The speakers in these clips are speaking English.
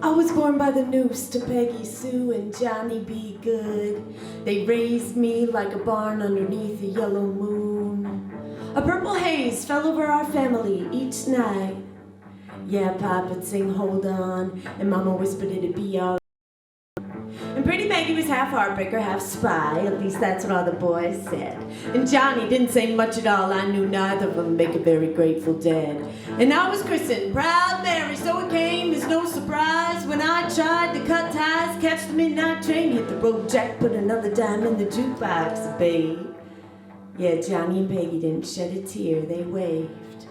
I was born by the noose to Peggy Sue and Johnny B. Good. They raised me like a barn underneath a yellow moon. A purple haze fell over our family each night. Yeah, Papa'd sing Hold On, and Mama whispered it'd be all. And Pretty Maggie was half heartbreaker, half spy. At least that's what all the boys said. And Johnny didn't say much at all. I knew neither of them make a very Grateful Dead. And I was christened Proud Mary, so it came as no surprise when I tried to cut ties, catch the midnight train, hit the road jack, put another dime in the jukebox, babe. Yeah, Johnny and Peggy didn't shed a tear, they waved.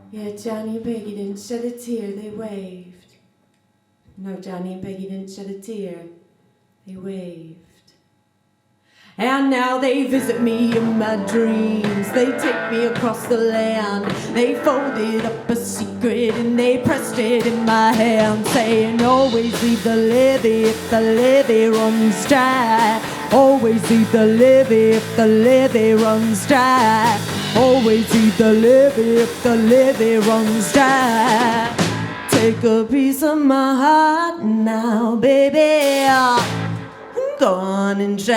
Yeah, Johnny and Peggy didn't shed a tear, they waved. No, Johnny and Peggy didn't shed a tear. They waved. And now they visit me in my dreams. They take me across the land. They folded up a secret and they pressed it in my hand, saying, always leave the levee if the levee runs dry. Always leave the levee if the levee runs dry. Always leave the levee if the levee runs dry. Take a piece of my heart now, baby. Go on and try.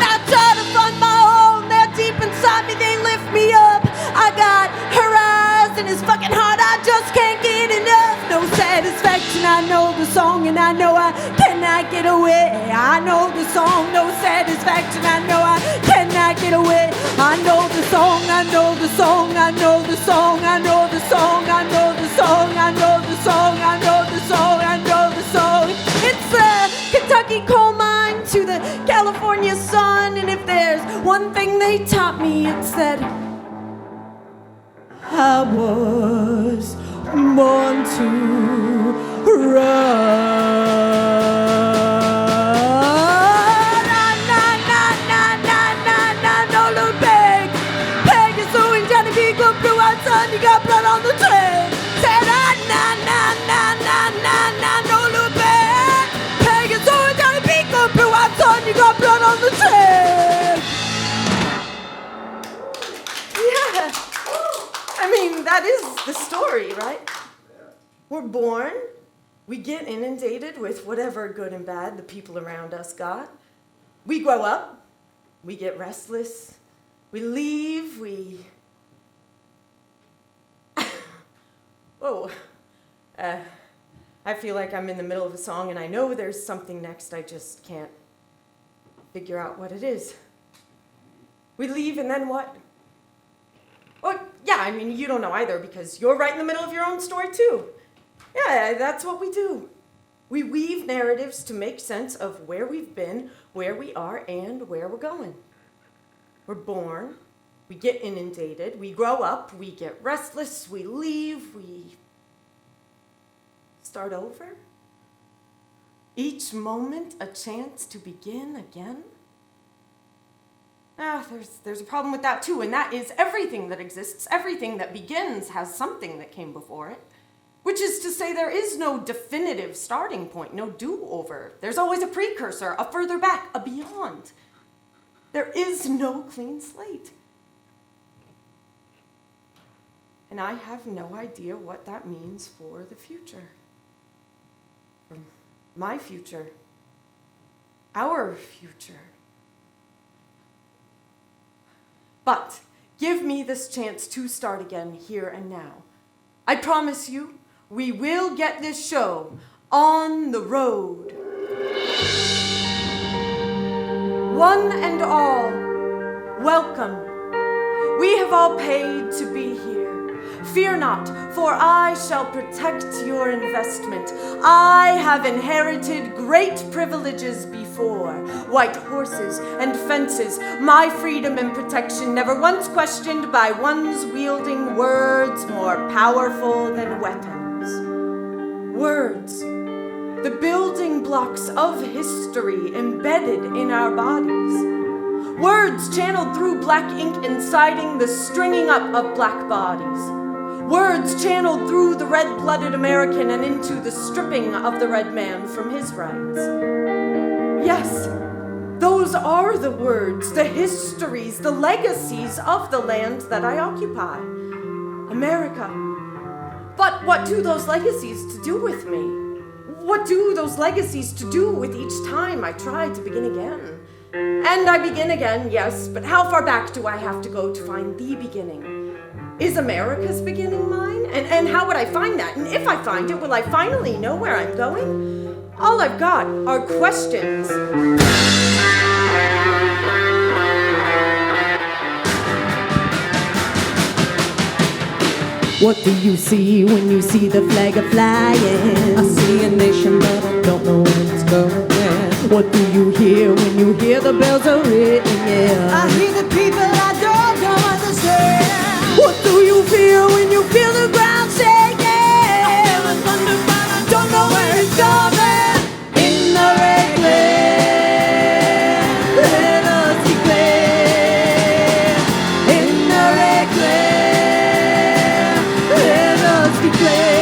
I try to find my home. They're deep inside me. They lift me up. I got her eyes and his fucking heart. I just can't get enough. No satisfaction. I know the song and I know I cannot get away. I know the song, no satisfaction. I know I cannot get away. I know the song, I know the song, I know the song, I know the song, I know the song, I know the song, I know the song, I know the song. It's the Kentucky coal mine to the California sun, and if there's one thing they taught me, it's that I was born to run. You got blood on the train. Said no look back. Pagans always got a beat go through our son. You got blood on the train. Yeah. I mean, that is the story, right? We're born. We get inundated with whatever good and bad the people around us got. We grow up. We get restless. We leave. Whoa, I feel like I'm in the middle of a song and I know there's something next, I just can't figure out what it is. We leave and then what? Oh, yeah, I mean, you don't know either because you're right in the middle of your own story too. Yeah, that's what we do. We weave narratives to make sense of where we've been, where we are, and where we're going. We're born. We get inundated, we grow up, we get restless, we leave, we start over. Each moment a chance to begin again. There's a problem with that too, and that is everything that exists, everything that begins has something that came before it. Which is to say there is no definitive starting point, no do-over. There's always a precursor, a further back, a beyond. There is no clean slate. And I have no idea what that means for the future. For my future. Our future. But give me this chance to start again here and now. I promise you, we will get this show on the road. One and all, welcome. We have all paid to be here. Fear not, for I shall protect your investment. I have inherited great privileges before. White horses and fences, my freedom and protection never once questioned by ones wielding words more powerful than weapons. Words, the building blocks of history embedded in our bodies. Words channeled through black ink inciting the stringing up of black bodies. Words channeled through the red-blooded American and into the stripping of the red man from his rights. Yes, Those are the words, the histories, the legacies of the land that I occupy. America. But what do those legacies to do with me? What do those legacies to do with each time I try to begin again? And I begin again, yes, but how far back do I have to go to find the beginning? Is America's beginning mine? And how would I find that? And if I find it, will I finally know where I'm going? All I've got are questions. What do you see when you see the flag a-flying? I see a nation, but I don't know where it's going. What do you hear when you hear the bells are ringing? I hear the people I don't understand. What do you feel when you feel the ground shaking? I feel the thunder, but I don't know where it's going. In the red glare, let us declare. In the red glare, let us declare.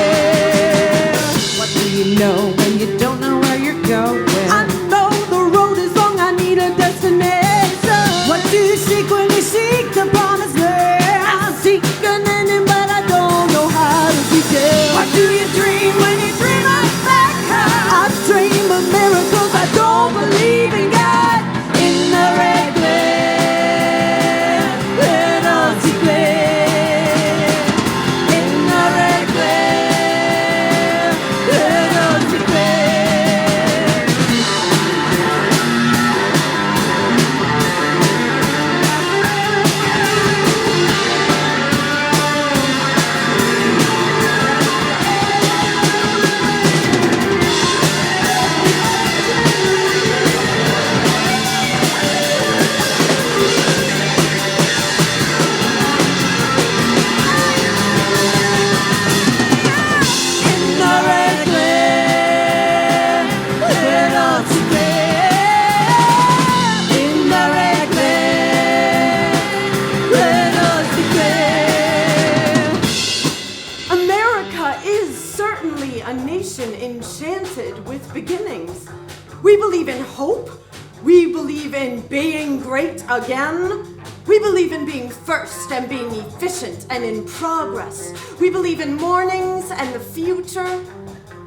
What do you know when you don't know where you're going? I know the road is long, I need a destination. What do you seek when you seek the promised land? I seek an ending, but I don't know how to begin. What do you dream when you dream of America? I dream of miracles, I don't believe in God. In the red glare, let us declare. In the red glare, let us declare. In the red glare, let us declare. In the red glare, let us declare. America is certainly a nation enchanted with beginnings. We believe in hope. We believe in being great again. We believe in being first and being efficient and in progress. We believe in mornings and the future.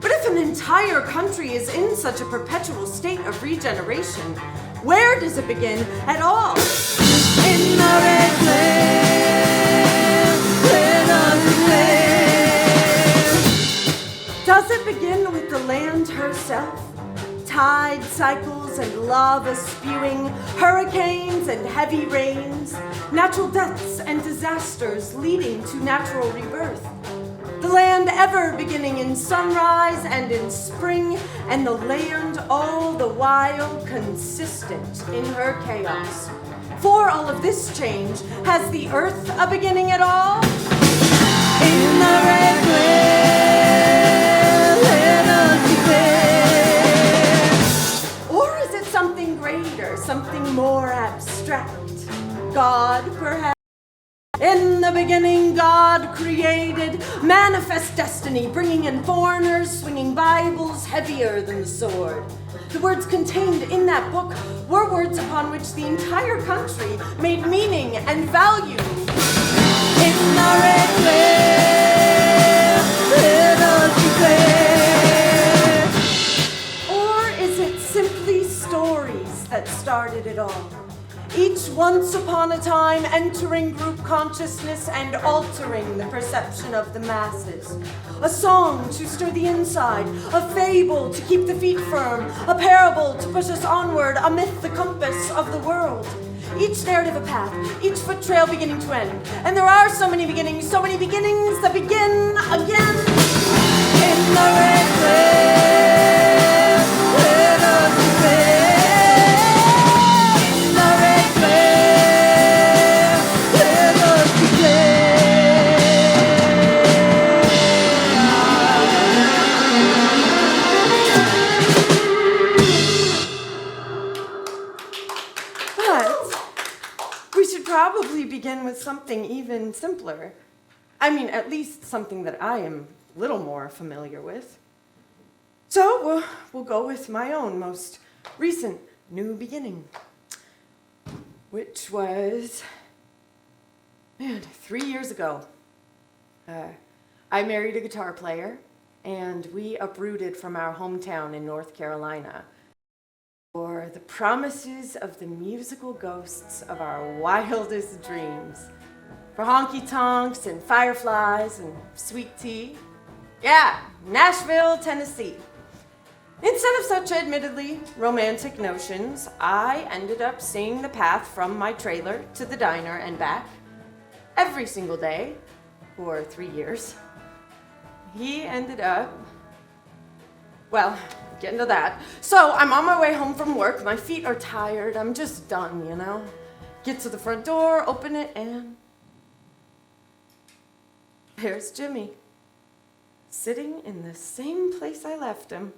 But if an entire country is in such a perpetual state of regeneration, where does it begin at all? In the red glare, let us declare. Does it begin with the land herself? Tide cycles and lava spewing, hurricanes and heavy rains, natural deaths and disasters leading to natural rebirth. The land ever beginning in sunrise and in spring, and the land all the while consistent in her chaos. For all of this change, has the earth a beginning at all? In the red glare, let us declare. Or is it something greater, something more abstract? God, perhaps? In the beginning, God created manifest destiny, bringing in foreigners, swinging Bibles heavier than the sword. The words contained in that book were words upon which the entire country made meaning and value. In the red glare, let us declare. Or is it simply stories that started it all? Each once upon a time entering group consciousness and altering the perception of the masses. A song to stir the inside, a fable to keep the feet firm, a parable to push us onward, a myth the compass of the world. Each narrative a path, each foot trail beginning to end. And there are so many beginnings that begin again. In the red glare, let us declare. Probably begin with something even simpler. I mean, at least something that I am a little more familiar with. So we'll go with my own most recent new beginning, which was, 3 years ago. I married a guitar player, and we uprooted from our hometown in North Carolina for the promises of the musical ghosts of our wildest dreams, for honky-tonks and fireflies and sweet tea. Yeah, Nashville, Tennessee. Instead of such admittedly romantic notions, I ended up seeing the path from my trailer to the diner and back every single day for 3 years. He ended up, well, get into that. So I'm on my way home from work. My feet are tired. I'm just done, you know? Get to the front door, open it, and there's Jimmy, sitting in the same place I left him,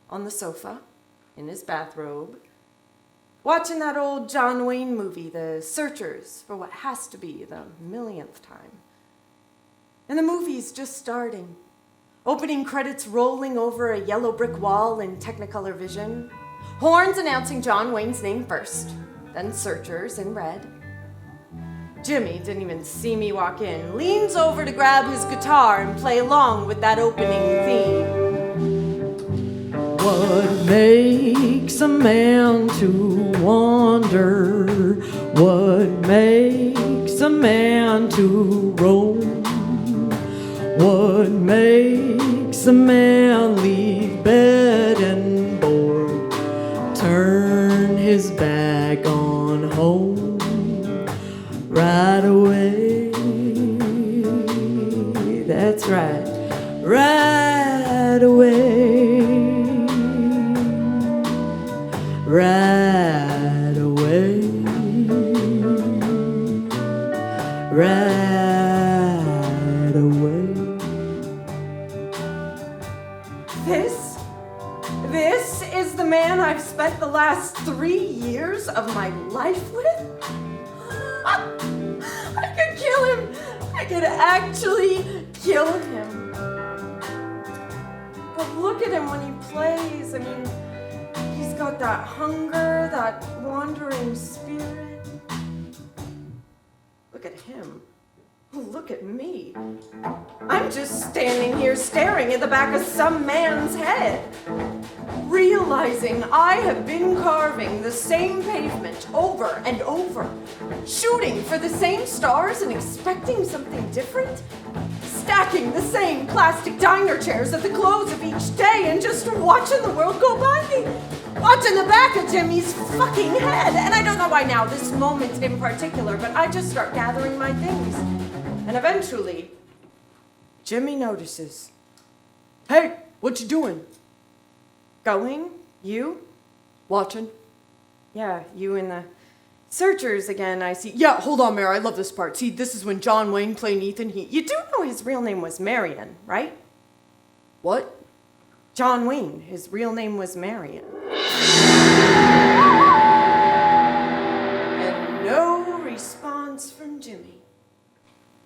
on the sofa, in his bathrobe, watching that old John Wayne movie, The Searchers, for what has to be the millionth time. And the movie's just starting. Opening credits rolling over a yellow brick wall in Technicolor vision. Horns announcing John Wayne's name first, then Searchers in red. Jimmy didn't even see me walk in, leans over to grab his guitar and play along with that opening theme. What makes a man to wander? What makes a man to roam? What makes a man leave bed and board? Turn his back on home right away. That's right, right away. Right away, right away. This is the man I've spent the last 3 years of my life with? I could kill him. I could actually kill him. But look at him when he plays. I mean, he's got that hunger, that wandering spirit. Look at him. Look at me. I'm just standing here staring at the back of some man's head, realizing I have been carving the same pavement over and over, shooting for the same stars and expecting something different, stacking the same plastic diner chairs at the close of each day and just watching the world go by me, watching the back of Jimmy's fucking head. And I don't know why now, this moment in particular, but I just start gathering my things. And eventually, Jimmy notices. Hey, what you doing? Going? You? Watching? Yeah, you and the Searchers again, I see. Yeah, hold on, Mary, I love this part. See, this is when John Wayne played Ethan. You do know his real name was Marion, right? What? John Wayne, his real name was Marion. And no response from Jimmy.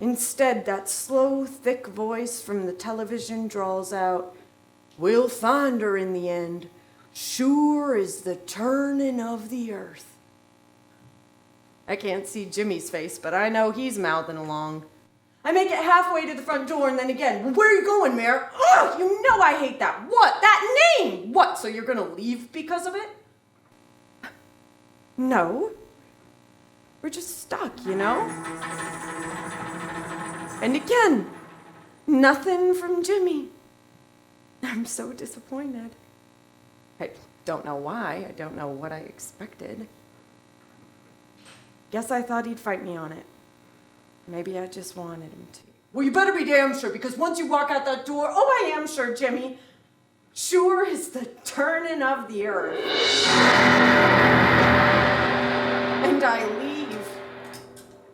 Instead, that slow, thick voice from the television drawls out, "We'll find her in the end, sure as the turning of the earth." I can't see Jimmy's face, but I know he's mouthing along. I make it halfway to the front door and then again, "Where are you going, Mayor?" "Ugh, you know I hate that. What? That name!" "What, so you're gonna leave because of it?" No. We're just stuck, you know? And again, nothing from Jimmy. I'm so disappointed. I don't know why. I don't know what I expected. Guess I thought he'd fight me on it. Maybe I just wanted him to. Well, you better be damn sure, because once you walk out that door, oh, I am sure, Jimmy. Sure as the turning of the earth. And I leave.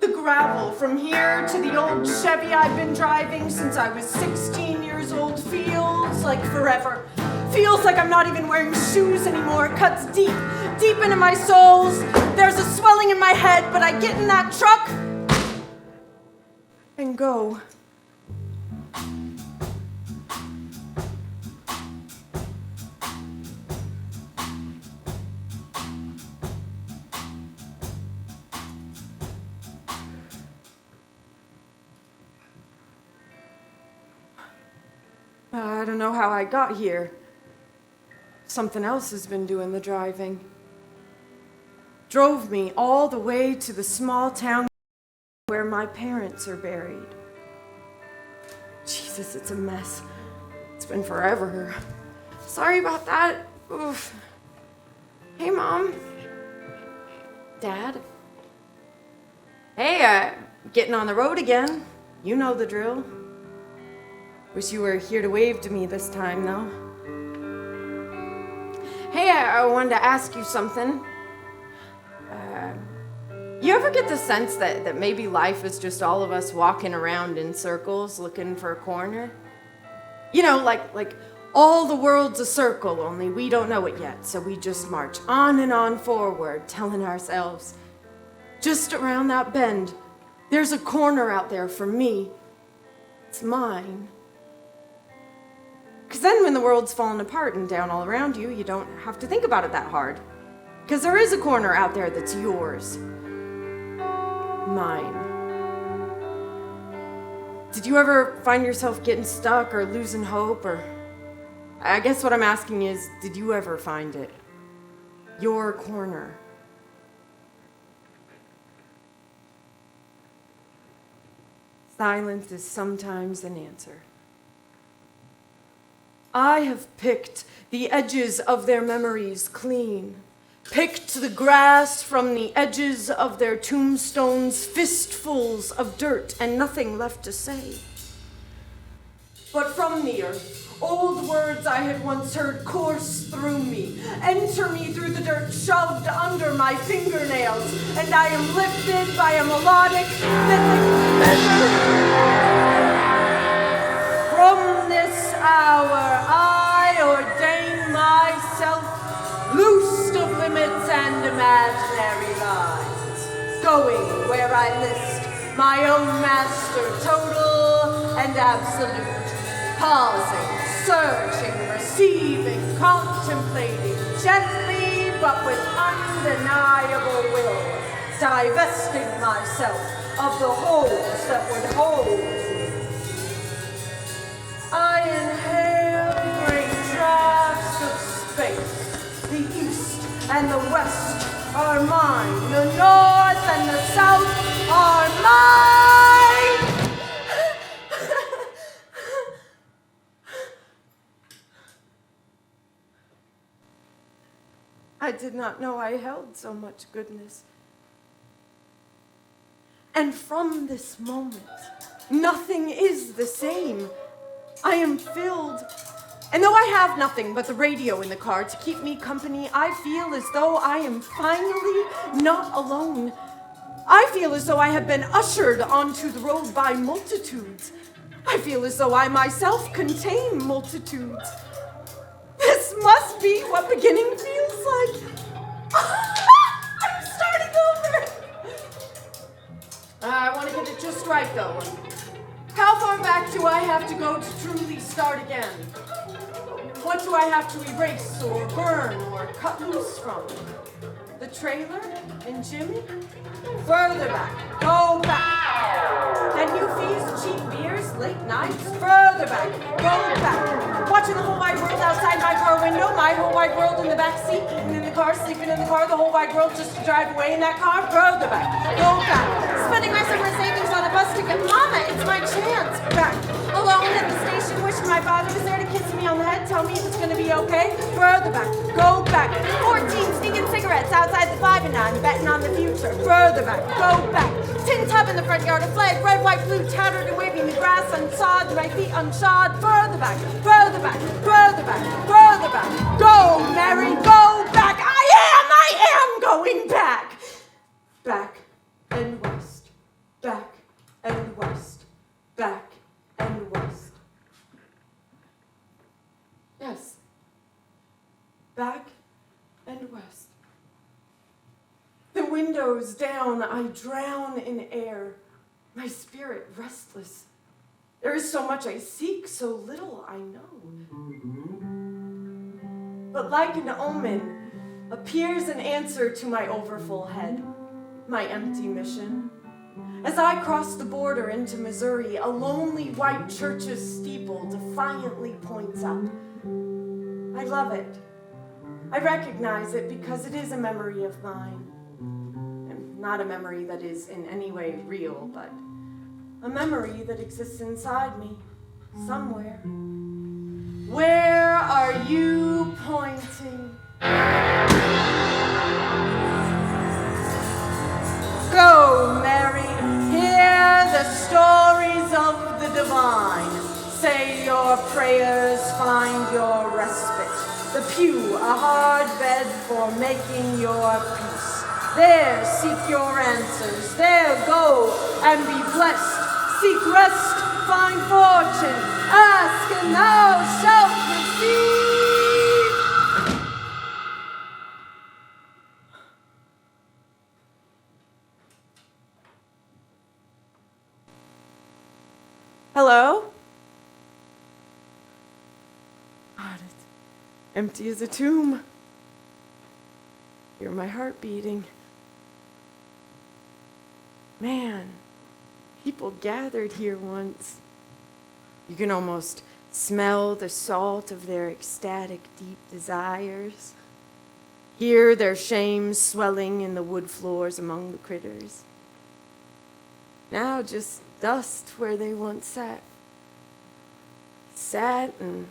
The gravel from here to the old Chevy I've been driving since I was 16 years old feels like forever. Feels like I'm not even wearing shoes anymore. It cuts deep, deep into my soles. There's a swelling in my head, but I get in that truck and go. I don't know how I got here. Something else has been doing the driving. Drove me all the way to the small town where my parents are buried. Jesus, it's a mess. It's been forever. Sorry about that. Oof. Hey, Mom. Dad. Hey, getting on the road again. You know the drill. Wish you were here to wave to me this time, though. Hey, I wanted to ask you something. You ever get the sense that maybe life is just all of us walking around in circles looking for a corner? You know, like all the world's a circle, only we don't know it yet, so we just march on and on forward, telling ourselves, just around that bend, there's a corner out there for me. It's mine. Because then when the world's falling apart and down all around you, you don't have to think about it that hard. Because there is a corner out there that's yours. Mine. Did you ever find yourself getting stuck or losing hope? Or I guess what I'm asking is, did you ever find it? Your corner. Silence is sometimes an answer. I have picked the edges of their memories clean, picked the grass from the edges of their tombstones, fistfuls of dirt and nothing left to say. But from the earth, old words I had once heard course through me, enter me through the dirt, shoved under my fingernails, and I am lifted by a melodic, mythic measure. From this hour, I ordain myself loosed of limits and imaginary lines, going where I list, my own master, total and absolute, pausing, searching, receiving, contemplating, gently but with undeniable will, divesting myself of the holes that would hold me. I inhale the great draughts of space. The east and the west are mine. The north and the south are mine. I did not know I held so much goodness. And from this moment, nothing is the same. I am filled, and though I have nothing but the radio in the car to keep me company, I feel as though I am finally not alone. I feel as though I have been ushered onto the road by multitudes. I feel as though I myself contain multitudes. This must be what beginning feels like. I'm starting over. I want to get it just right, though. How far back do I have to go to truly start again? What do I have to erase or burn or cut loose from? The trailer and Jimmy? Further back. Go back. Then you feast, cheap beers, late nights? Further back. Go back. Watching the whole wide world outside my car window, my whole wide world in the back seat, eating in the car, sleeping in the car, the whole wide world just to drive away in that car? Further back. Go back. Spending my summer savings on a bus ticket. Mama, it's my chance. Back. Alone at the station, wishing my father was there to kiss me on the head, tell me it was going to be okay. Further back. Go back. 14 stinking cigarettes outside the 5 and 9, betting on the future. Further back. Go back. Tin tub in the front yard, a flag, red, white, blue, tattered and waving, the grass unsawed, my feet unshod. Further back. Further back. Further back. Further back. Go, Mary. Go back. I am going back. Back and west. Back and west. Back and west. Yes. Back and west. The windows down, I drown in air, my spirit restless. There is so much I seek, so little I know. But like an omen, appears an answer to my overfull head, my empty mission, As I cross the border into Missouri, a lonely white church's steeple defiantly points up. I love it. I recognize it because it is a memory of mine. And not a memory that is in any way real, but a memory that exists inside me, somewhere. Where are you pointing? Go, Mary, hear the stories of the divine. Say your prayers, find your respite. The pew, a hard bed for making your peace. There, seek your answers. There, go and be blessed. Seek rest, find fortune. Ask and thou shalt receive. Hello? God, it's empty as a tomb. Hear my heart beating. Man, people gathered here once. You can almost smell the salt of their ecstatic, deep desires. Hear their shame swelling in the wood floors among the critters. Now just dust where they once sat. Sat and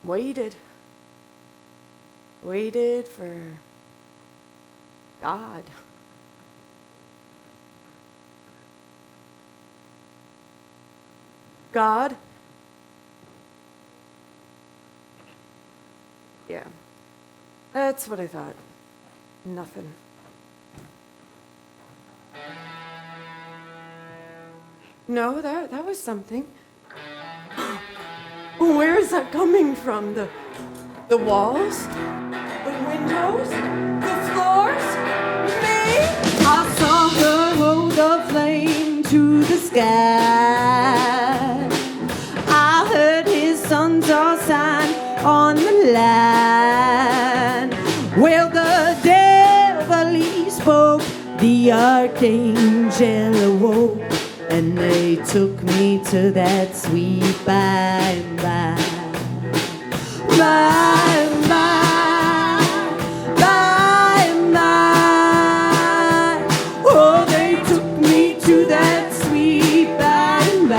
waited. Waited for God. God? Yeah, that's what I thought. Nothing. No, that was something. Where is that coming from? The walls? The windows? The floors? Me? I saw her hold a flame to the sky. I heard his sons all sign on the line. Well, the devil he spoke, the archangel awoke, and they took me to that sweet by and by. By and by, by and by. Oh, they took me to that sweet by and by.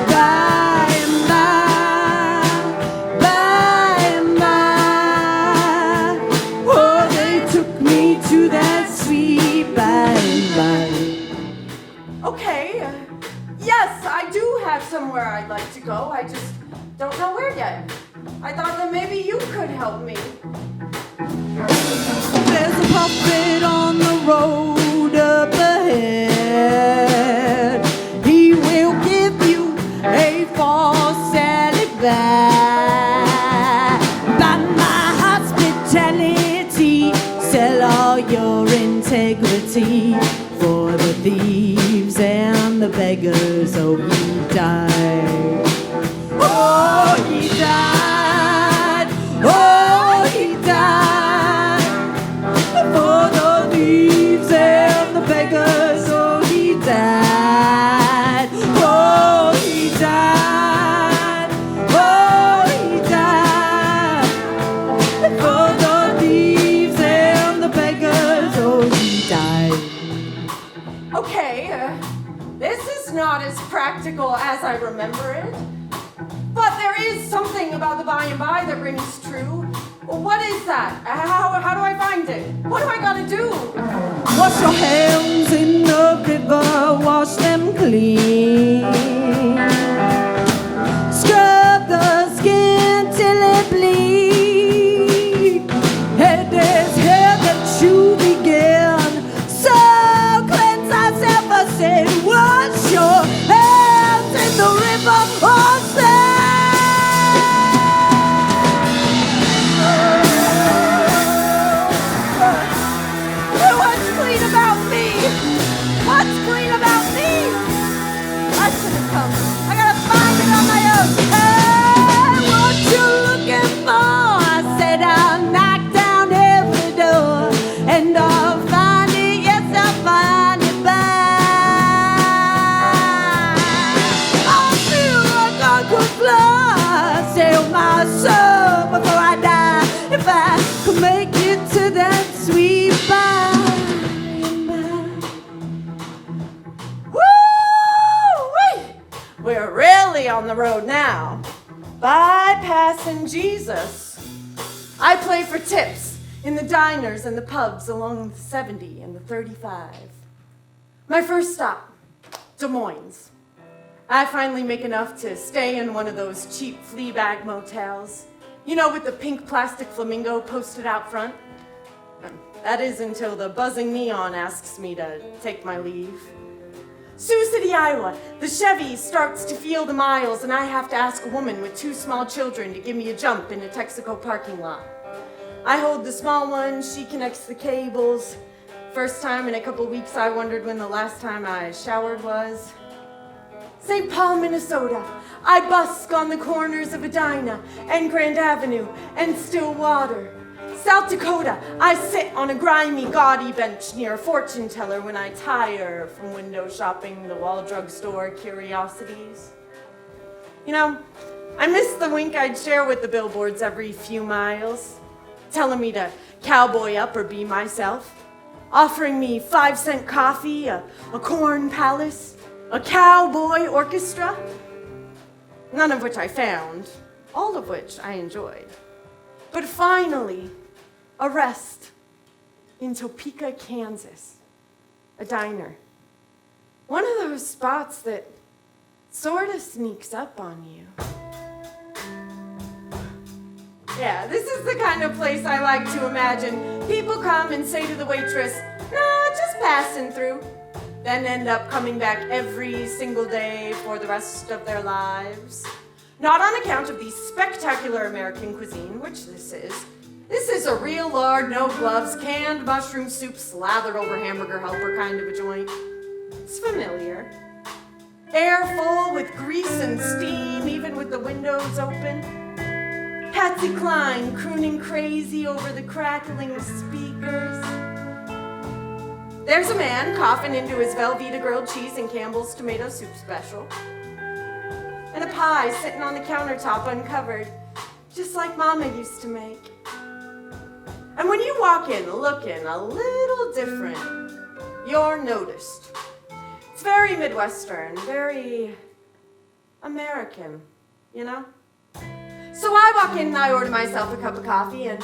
By and by, by and by. Oh, they took me to that sweet by and by. Okay, yes, I do have somewhere I'd like to go. I just don't know where yet. I thought that maybe you could help me. There's a puppet on the road up ahead. He will give you a false alibi. By my hospitality, sell all your integrity for the thieves and the beggars. Oh, he died. Oh, he died. Oh, he died. For the thieves and the beggars. Oh, he died. Oh, he died. Oh, he died. For the thieves and the beggars. Oh, he died. Okay, this is not as practical as I remember it. But there is something about the by and by that rings true. What is that? How do I find it? What do I gotta do? Wash your hands in the river, wash them clean. Scrub the skin till it bleeds. It is here that you begin. So cleanse thyself, I said, wash your hands in the river, wash them. What's clean about me? What's clean about me? we're really on the road now. Bypassing Jesus. I play for tips in the diners and the pubs along the 70 and the 35. My first stop, Des Moines. I finally make enough to stay in one of those cheap flea bag motels. You know, with the pink plastic flamingo posted out front? That is until the buzzing neon asks me to take my leave. Sioux City, Iowa. The Chevy starts to feel the miles, and I have to ask a woman with 2 small children to give me a jump in a Texaco parking lot. I hold the small one, she connects the cables. First time in a couple weeks, I wondered when the last time I showered was. St. Paul, Minnesota. I busk on the corners of Edina and Grand Avenue and Stillwater. South Dakota, I sit on a grimy, gaudy bench near a fortune teller when I tire from window shopping the Wall Drugstore curiosities. You know, I miss the wink I'd share with the billboards every few miles, telling me to cowboy up or be myself, offering me 5-cent coffee, a corn palace, a cowboy orchestra, none of which I found, all of which I enjoyed. But finally, a rest in Topeka, Kansas, a diner. One of those spots that sort of sneaks up on you. Yeah, this is the kind of place I like to imagine. People come and say to the waitress, "No, just passing through," then end up coming back every single day for the rest of their lives. Not on account of the spectacular American cuisine, which this is. This is a real lard, no gloves, canned mushroom soup slathered over hamburger helper kind of a joint. It's familiar. Air full with grease and steam, even with the windows open. Patsy Cline crooning crazy over the crackling speakers. There's a man coughing into his Velveeta grilled cheese and Campbell's tomato soup special. And a pie sitting on the countertop uncovered, just like Mama used to make. And when you walk in looking a little different, you're noticed. It's very Midwestern, very American, you know? So I walk in and I order myself a cup of coffee, and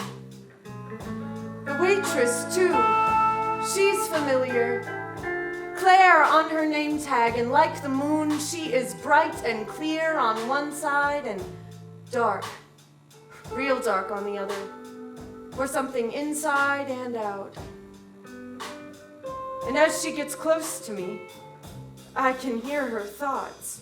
the waitress, too, she's familiar. Claire on her name tag, and like the moon, she is bright and clear on one side and dark, real dark on the other. Or something inside and out. And as she gets close to me, I can hear her thoughts.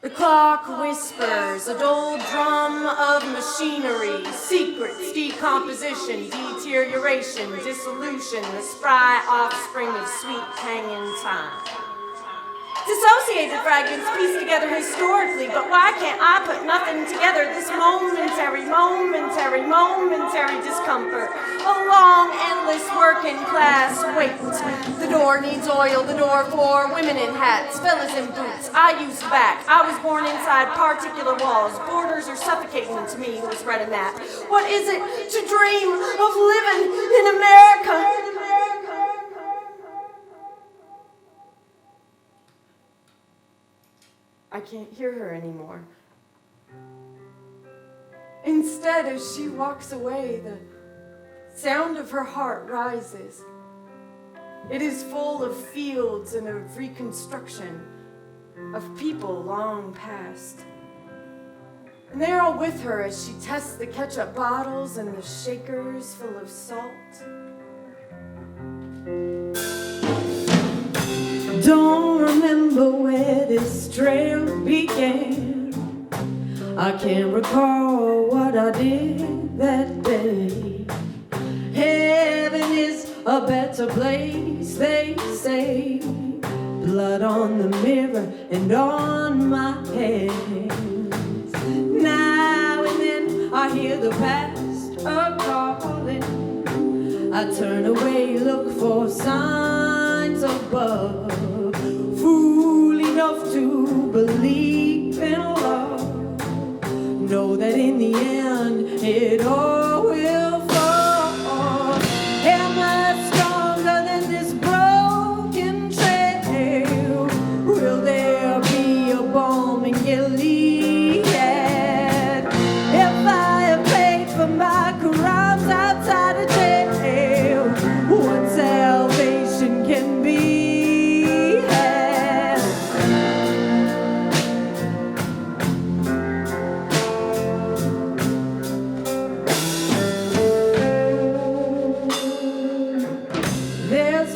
The clock whispers, a dull drum of machinery, secrets, decomposition, deterioration, dissolution, the spry offspring of sweet hanging time. Dissociated fragments pieced together historically, but why can't I put nothing together? This momentary discomfort. A long, endless working class wait. The door needs oil, the door for women in hats, fellas in boots. I use back. I was born inside particular walls. Borders are suffocating to me who has read a map. What is it to dream of living in America? I can't hear her anymore. Instead, as she walks away, the sound of her heart rises. It is full of fields and of reconstruction, of people long past. And they're all with her as she tests the ketchup bottles and the shakers full of salt. Don't remember where this trail began. I can't recall what I did that day. Heaven is a better place, they say. Blood on the mirror and on my hands. Now and then I hear the past a-calling. I turn away, look for signs above. Fool enough to believe in love. Know that in the end it all will fall. Am I stronger than this broken trail?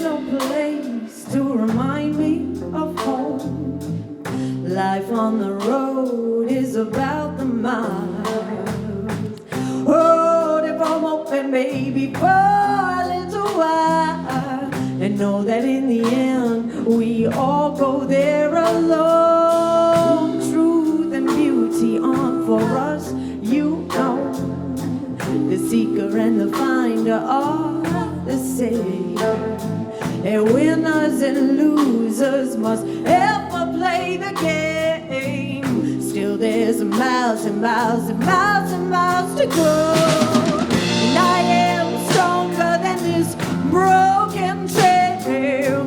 no place to remind me of home. Life on the road is about the miles. Hold it from open, baby, for a little while, and know that in the end we all go there alone. Truth and beauty aren't for us, you know. The seeker and the finder are the same. And winners and losers must ever play the game. Still there's miles and miles and miles and miles to go. And I am stronger than this broken trail.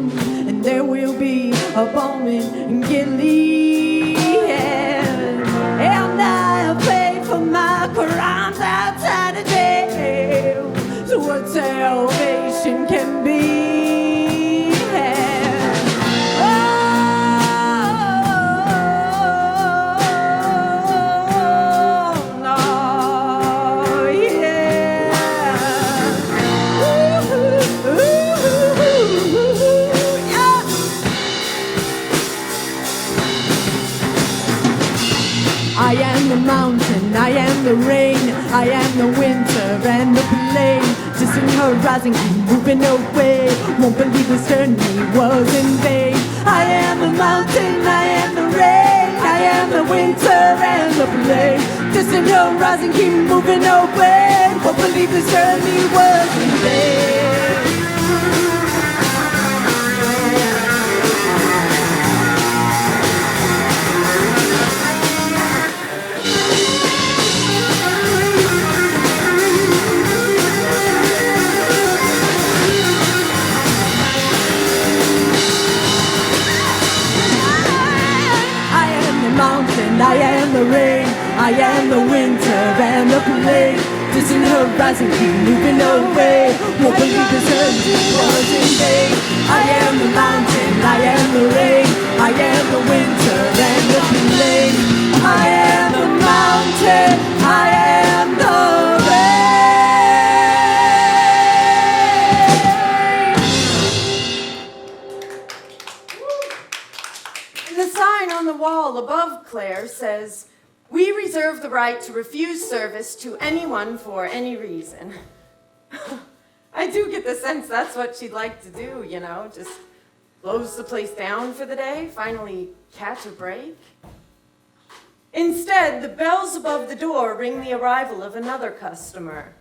And there will be a moment in Gilead. And I have paid for my crimes outside of jail. So what salvation can be? I am the mountain, I am the rain, I am the winter and the plain. Just in horizon, keep moving away. Won't believe this journey was in vain. I am the mountain, I am the rain, I am the winter and the plain. Just in horizon, keep moving away. Won't believe this journey was in vain. I am the rain, I am the winter and the plain. Distant horizon, keep moving away. Won't believe this journey was in vain. I am the mountain, I am the rain, I am the winter and the plain. I am the mountain, I am the rain. The sign on the wall above Claire says, "We reserve the right to refuse service to anyone for any reason." I do get the sense that's what she'd like to do, you know, just close the place down for the day, finally catch a break. Instead, the bells above the door ring the arrival of another customer.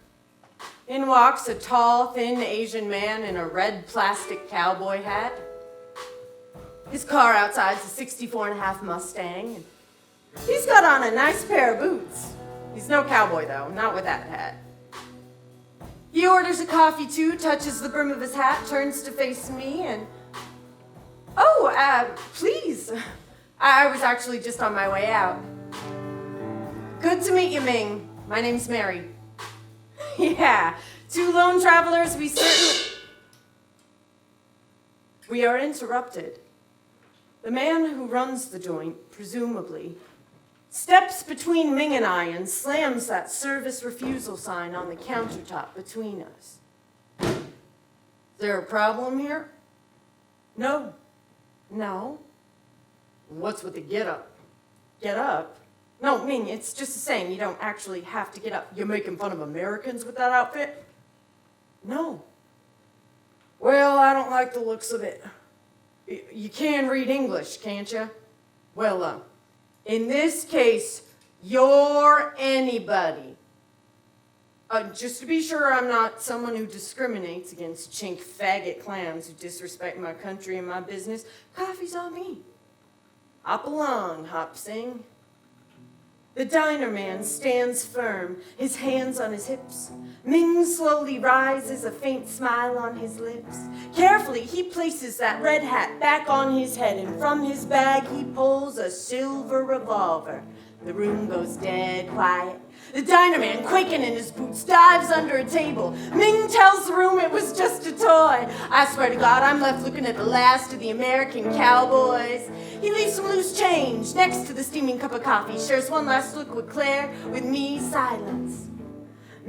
In walks a tall, thin Asian man in a red plastic cowboy hat. His car outside's a 64.5 Mustang. He's got on a nice pair of boots. He's no cowboy, though, not with that hat. He orders a coffee, too, touches the brim of his hat, turns to face me, and... "Oh, please. I was actually just on my way out." "Good to meet you, Ming. My name's Mary." "Yeah, two lone travelers, we certainly..." We are interrupted. The man who runs the joint, presumably, steps between Ming and I and slams that service refusal sign on the countertop between us. "Is there a problem here?" "No." "No?" "What's with the get up?" "Get up?" "No, Ming, it's just a saying. You don't actually have to get up." "You're making fun of Americans with that outfit?" "No." "Well, I don't like the looks of it. You can read English, can't you?" "Well, in this case, you're anybody. Just to be sure I'm not someone who discriminates against chink faggot clams who disrespect my country and my business. Coffee's on me. Hop along, Hop Sing." The diner man stands firm, his hands on his hips. Ming slowly rises, a faint smile on his lips. Carefully, he places that red hat back on his head, and from his bag he pulls a silver revolver. The room goes dead quiet. The diner man, quaking in his boots, dives under a table. Ming tells the room it was just a toy. I swear to God, I'm left looking at the last of the American cowboys. He leaves some loose change next to the steaming cup of coffee, shares one last look with Claire, with me, silence.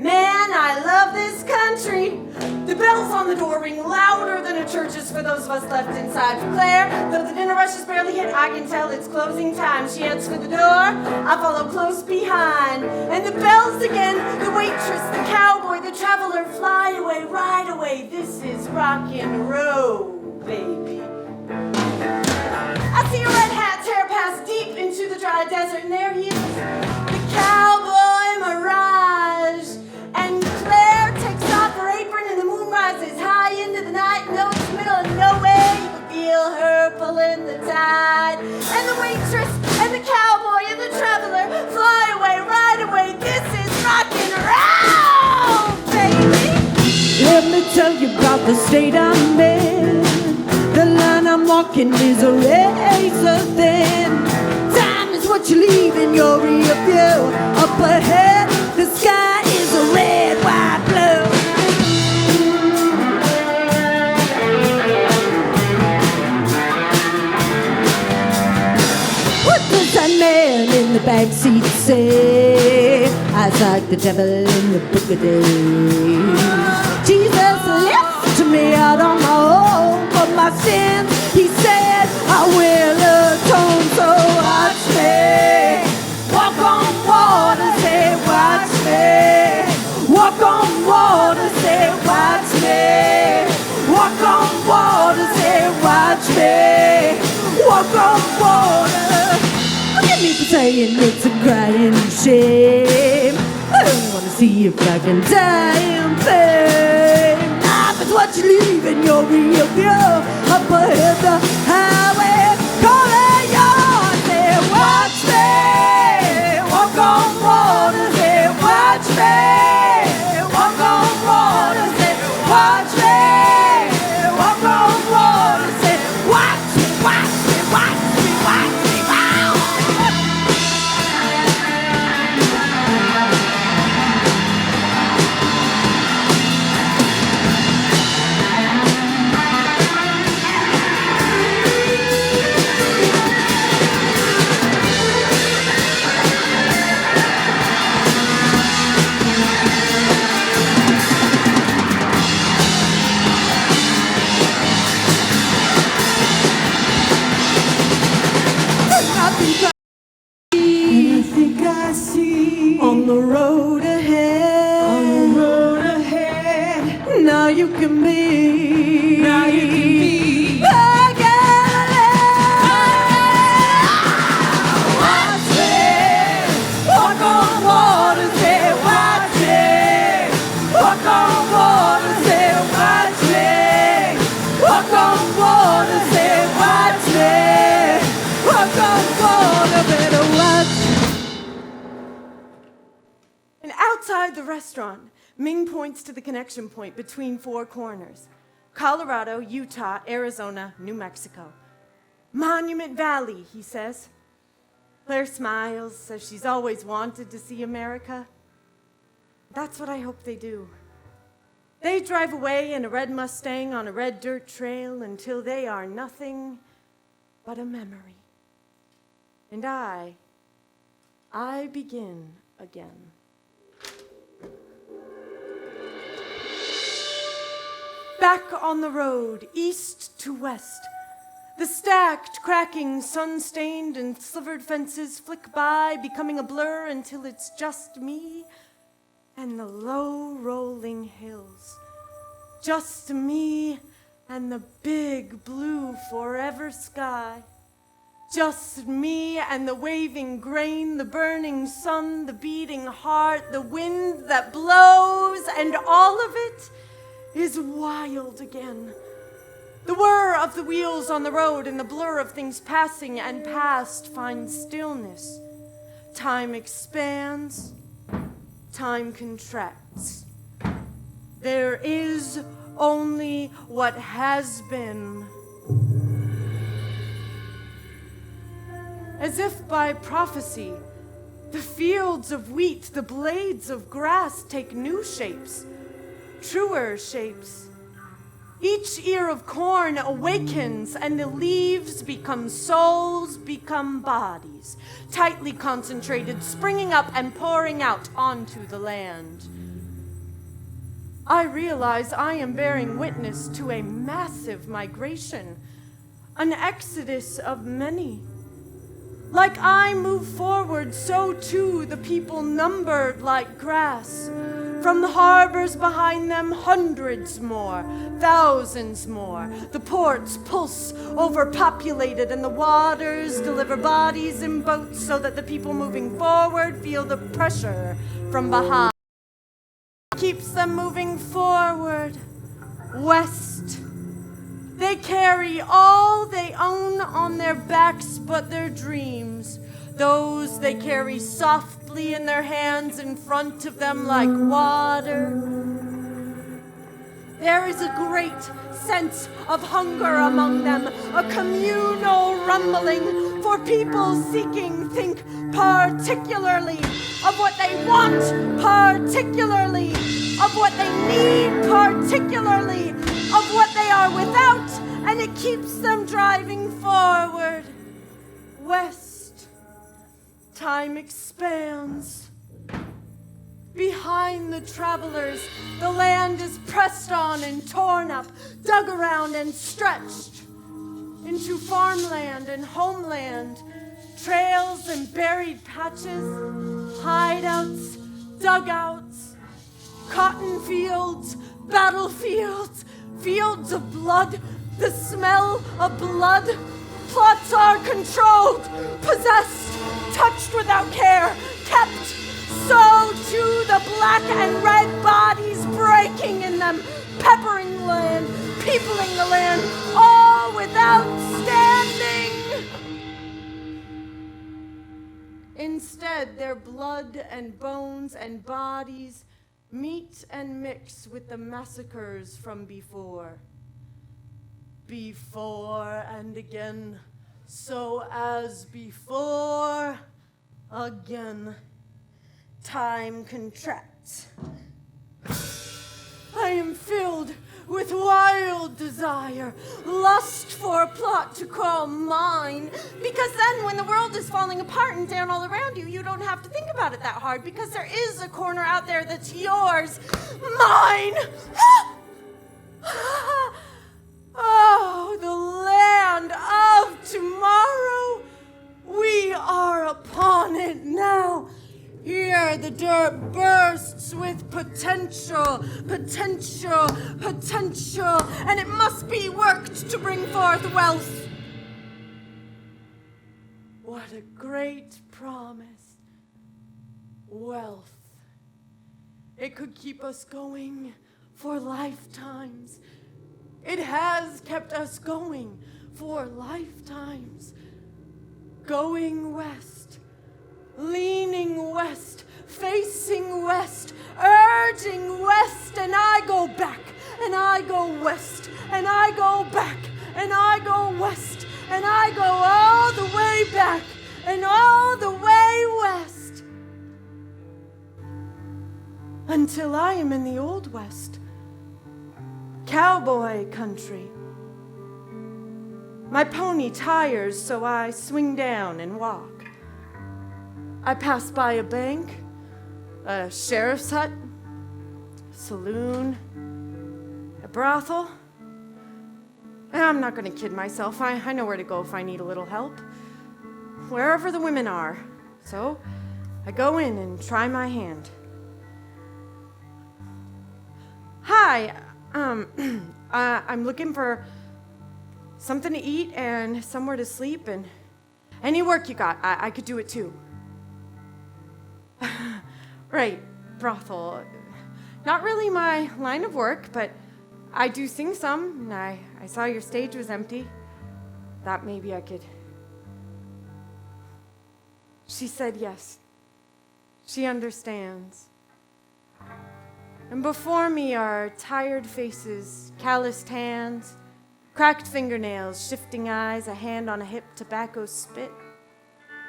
Man, I love this country. The bells on the door ring louder than a church's for those of us left inside. For Claire, though the dinner rush is barely hit, I can tell it's closing time. She heads for the door, I follow close behind. And the bells again, the waitress, the cowboy, the traveler, fly away, ride away. This is rock and roll, baby. I see a red hat tear past deep into the dry desert, and there he is, the cowboy mirage. And Claire takes off her apron, and the moon rises high into the night. No, it's the middle of nowhere. You can feel her pulling the tide. And the waitress, and the cowboy, and the traveler fly away, ride away. This is rock and roll, baby. Let me tell you about the state I'm in. The line I'm walking is a razor thin. Time is what you leave in your rear view. Up ahead, the sky is a red, white, blue. What does that man in the backseat say? Eyes like the devil in the book of days. Jesus left to me out on my own for my sins. He said, I will atone, so watch me. Walk on water, say, watch me. Walk on water, say, watch me. Walk on water, say, watch me. Walk on water. Forgive me for saying it's a crying shame. I don't want to see if I can die in pain. Life is what you leave in your rear view. Up ahead the highway, calling your say, watch me. Walk on water, say, watch me. Walk on water, say, watch me. Walk on water, say, watch me, watch me, watch me, watch me, wow. Anything I see on the road ahead, on the road ahead. Now you can be, now you can be. I gotta watch me. Walk on water, say watch me. Walk on water, say watch me. Walk on water, say watch me. Walk on water, better watch. And outside the restaurant, Ming points to the connection point between four corners. Colorado, Utah, Arizona, New Mexico. Monument Valley, he says. Claire smiles, says she's always wanted to see America. That's what I hope they do. They drive away in a red Mustang on a red dirt trail until they are nothing but a memory. And I begin again. Back on the road, east to west, the stacked, cracking, sun-stained and slivered fences flick by, becoming a blur until it's just me and the low rolling hills. Just me and the big blue forever sky. Just me and the waving grain, the burning sun, the beating heart, the wind that blows, and all of it is wild again. The whir of the wheels on the road and the blur of things passing and past finds stillness. Time expands, time contracts. There is only what has been. As if by prophecy, the fields of wheat, the blades of grass take new shapes, truer shapes. Each ear of corn awakens, and the leaves become souls, become bodies, tightly concentrated, springing up and pouring out onto the land. I realize I am bearing witness to a massive migration, an exodus of many. Like I move forward, so too the people numbered like grass. From the harbors behind them, hundreds more, thousands more. The ports pulse overpopulated, and the waters deliver bodies in boats so that the people moving forward feel the pressure from behind. Keeps them moving forward, west. They carry all they own on their backs but their dreams. Those they carry softly in their hands in front of them like water. There is a great sense of hunger among them, a communal rumbling for people seeking, think particularly of what they want, particularly of what they need, particularly of what they are without, and it keeps them driving forward, west. Time expands. Behind the travelers, the land is pressed on and torn up, dug around and stretched into farmland and homeland, trails and buried patches, hideouts, dugouts, cotton fields, battlefields, fields of blood, the smell of blood. Plots are controlled, possessed, touched without care, kept. So too the black and red bodies breaking in them, peppering the land, peopling the land, all without standing. Instead, their blood and bones and bodies meet and mix with the massacres from before. Before and again, so as before, again. Time contracts. I am filled with wild desire, lust for a plot to call mine, because then when the world is falling apart and down all around you, you don't have to think about it that hard, because there is a corner out there that's yours, mine. Oh, the land of tomorrow. We are upon it now. Here the dirt bursts with potential, potential, potential, and it must be worked to bring forth wealth. What a great promise. Wealth. It could keep us going for lifetimes. It has kept us going for lifetimes. Going west, leaning west, facing west, urging west, and I go back, and I go west, and I go back, and I go west, and I go all the way back, and all the way west, until I am in the Old West, cowboy country. My pony tires, so I swing down and walk. I pass by a bank, a sheriff's hut, a saloon, a brothel. I'm not going to kid myself. I know where to go if I need a little help. Wherever the women are. So I go in and try my hand. Hi, I'm looking for something to eat and somewhere to sleep, and any work you got, I could do it too. Right, brothel. Not really my line of work, but I do sing some, and I saw your stage was empty. Thought maybe I could. She said yes. She understands. And before me are tired faces, calloused hands, cracked fingernails, shifting eyes, a hand on a hip, tobacco spit.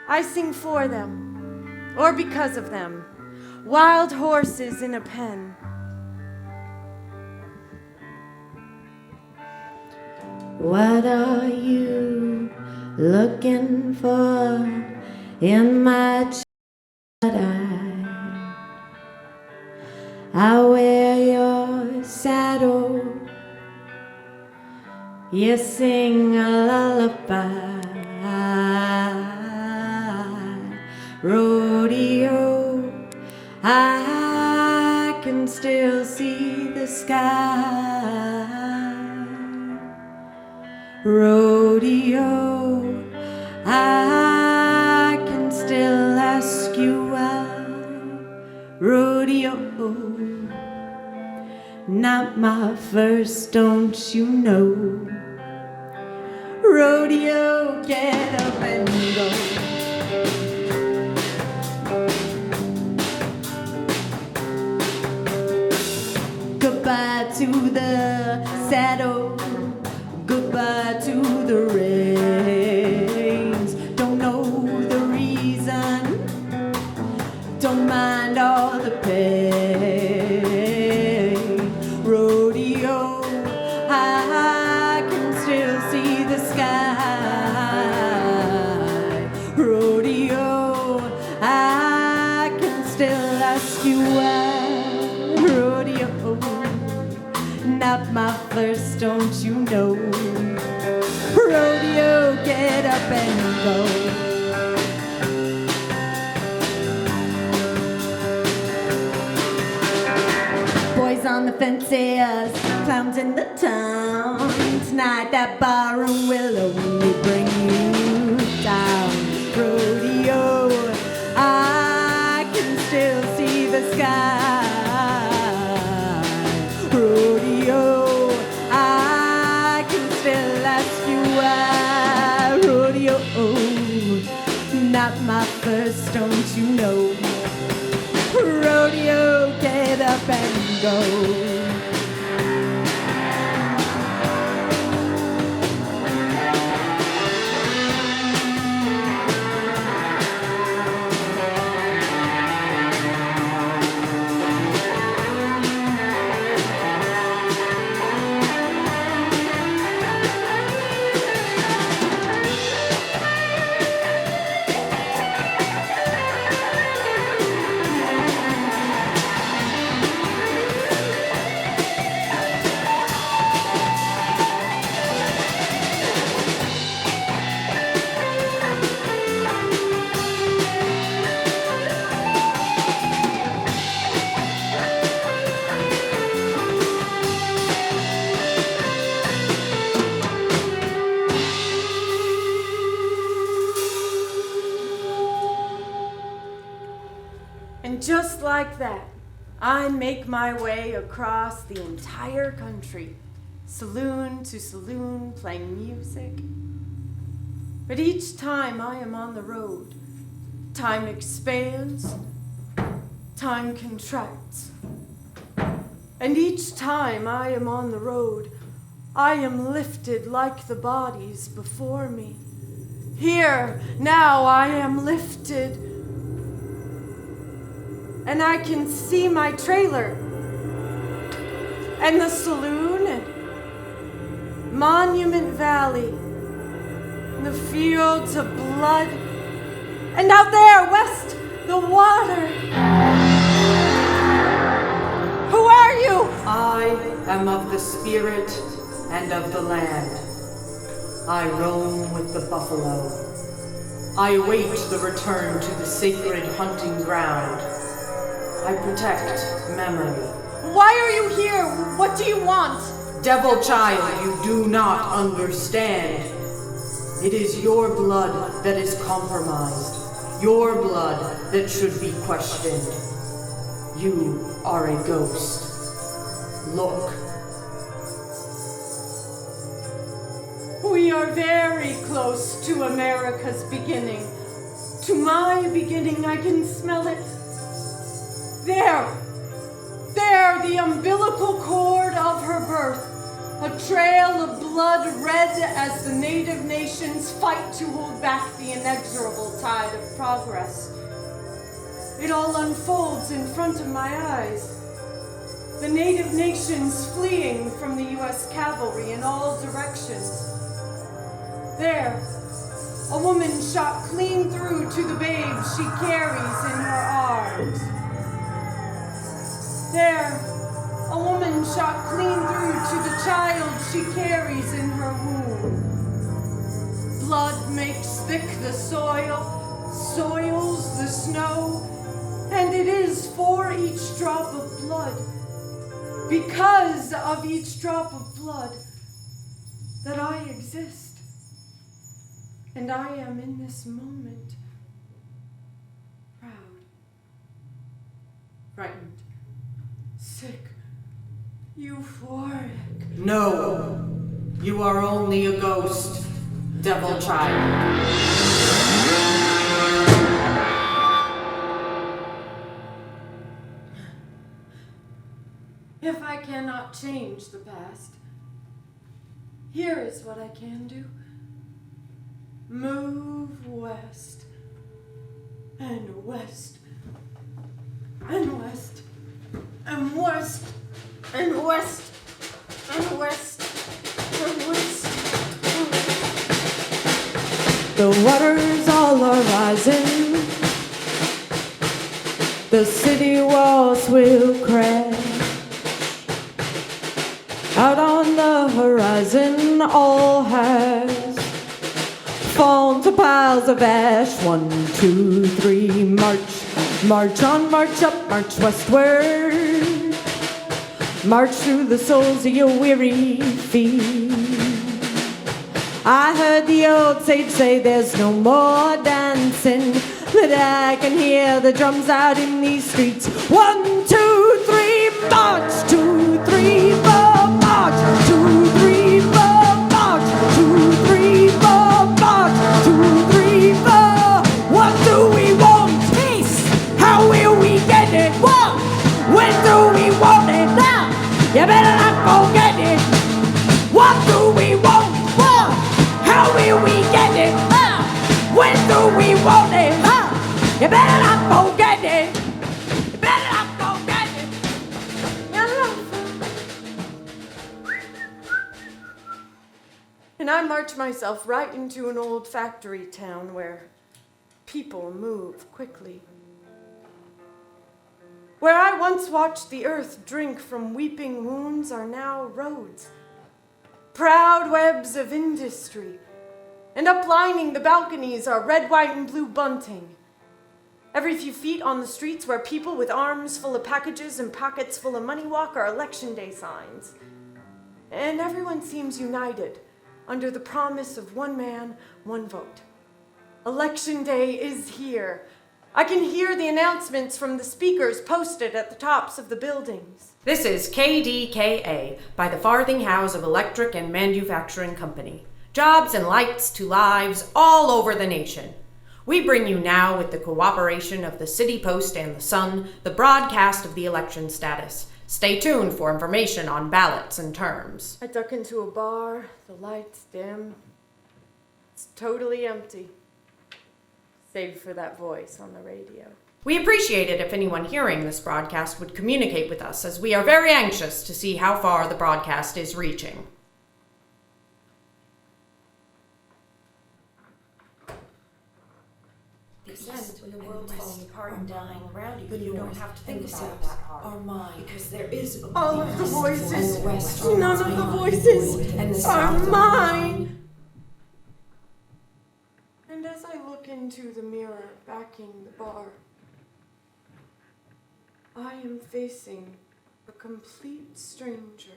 I sing for them, or because of them, wild horses in a pen. What are you looking for in my child eye? I wear your You sing a lullaby. Rodeo, I can still see the sky. Rodeo, I can still ask you why. Rodeo, not my first, don't you know? Rodeo, get up and go. Goodbye to the saddle, goodbye to the reins. Don't know the reason, don't mind all the pain. Rodeo, I can still see the sky. Rodeo, I can still ask you why. Rodeo, not my first, don't you know? Rodeo, get up and go. Boys on the fences, clowns in the town. Tonight that barroom will only bring you down. Rodeo, I can still see the sky. Rodeo, I can still ask you why. Rodeo, not my first, don't you know? Rodeo, get up and go. And just like that, I make my way across the entire country, saloon to saloon, playing music. But each time I am on the road, time expands, time contracts. And each time I am on the road, I am lifted like the bodies before me. Here, now I am lifted. And I can see my trailer, and the saloon, and Monument Valley, and the fields of blood, and out there, west, the water. Who are you? I am of the spirit and of the land. I roam with the buffalo. I await the return to the sacred hunting ground. I protect memory. Why are you here? What do you want? Devil child, you do not understand. It is your blood that is compromised. Your blood that should be questioned. You are a ghost. Look. We are very close to America's beginning. To my beginning, I can smell it. There, the umbilical cord of her birth, a trail of blood red as the native nations fight to hold back the inexorable tide of progress. It all unfolds in front of my eyes. The native nations fleeing from the U.S. cavalry in all directions. There, a woman shot clean through to the babe she carries in her arms. There, a A woman shot clean through to the child she carries in her womb. Blood makes thick the soil, soils the snow, and it is for each drop of blood, because of each drop of blood, that I exist. And I am in this moment proud, frightened, sick, euphoric. No, you are only a ghost, devil child. If I cannot change the past, here is what I can do. Move west, and west, and west, and west, and west, and west, and west. The waters all are rising. The city walls will crash. Out on the horizon, all has fallen to piles of ash. 1, 2, 3, march. March on, march up, march westward. March through the soles of your weary feet. I heard the old sage say there's no more dancing, but I can hear the drums out in these streets. 1, 2, 3, march. 2, 3, 4, march. 2, 3, 4, march. 2, 3, 4, march. 2, 3, 4. What do we want? Peace. How will we get it? What? When do we want it? Now. You better not forget it. What do we want? What? How will we get it? When do we want it? You better not forget it. You better not forget it. And I march myself right into an old factory town where people move quickly. Where I once watched the earth drink from weeping wounds are now roads, proud webs of industry, and uplining the balconies are red, white, and blue bunting. Every few feet on the streets where people with arms full of packages and pockets full of money walk are election day signs. And everyone seems united under the promise of one man, one vote. Election day is here. I can hear the announcements from the speakers posted at the tops of the buildings. This is KDKA by the Farthing House of Electric and Manufacturing Company. Jobs and lights to lives all over the nation. We bring you now, with the cooperation of the City Post and the Sun, the broadcast of the election status. Stay tuned for information on ballots and terms. I duck into a bar, the lights dim. It's totally empty. Save for that voice on the radio. We appreciate it if anyone hearing this broadcast would communicate with us, as we are very anxious to see how far the broadcast is reaching. When the world's falling apart and dying all around you, you don't have to think about it that hard. Are mine, because there is all of the voices, and the west, none of the voices and the are south mine. And as I look into the mirror backing the bar, I am facing a complete stranger.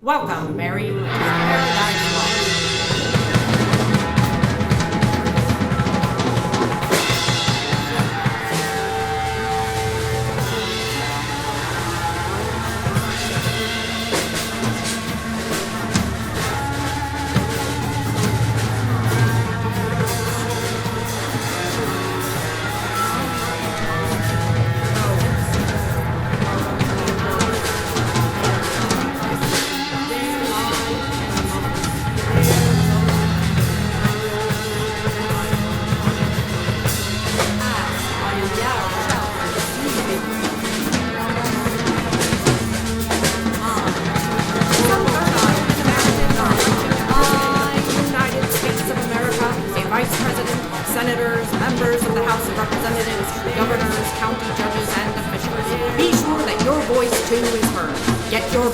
Welcome, Mary, to Paradise Lost.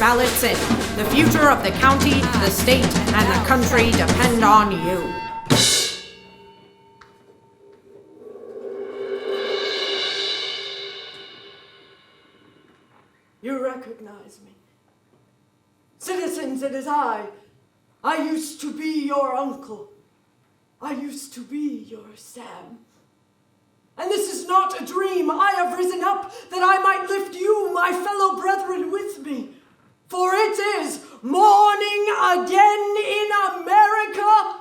ballots in. The future of the county, the state, and the country depend on you. You recognize me. Citizens, it is I. I used to be your uncle. I used to be your Sam. And this is not a dream. I have risen up that I might lift you, my fellow brethren, with me. For it is morning again in America.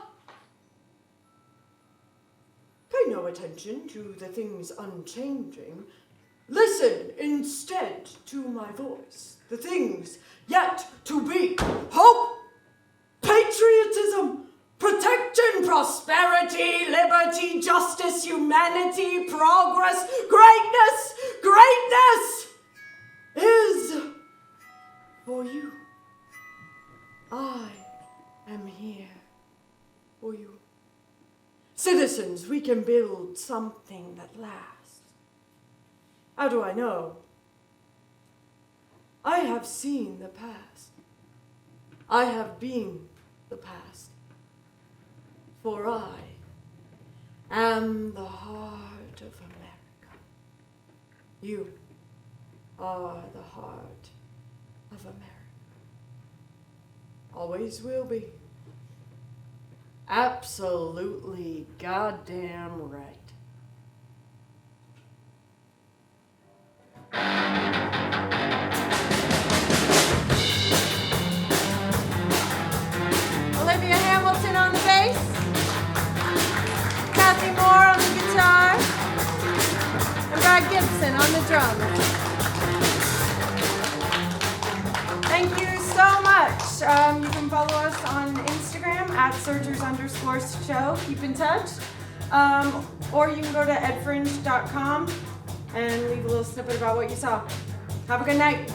Pay no attention to the things unchanging. Listen instead to my voice. The things yet to be. Hope, patriotism, protection, prosperity, liberty, justice, humanity, progress, greatness, greatness is for you. I am here for you. Citizens, we can build something that lasts. How do I know? I have seen the past. I have been the past. For I am the heart of America. You are the heart of America. Always will be. Absolutely goddamn right. Olivia Hamilton on the bass, Kathy Moore on the guitar, and Brad Gibson on the drums. Thank you so much. You can follow us on Instagram at searchers_show. Keep in touch. Or you can go to edfringe.com and leave a little snippet about what you saw. Have a good night.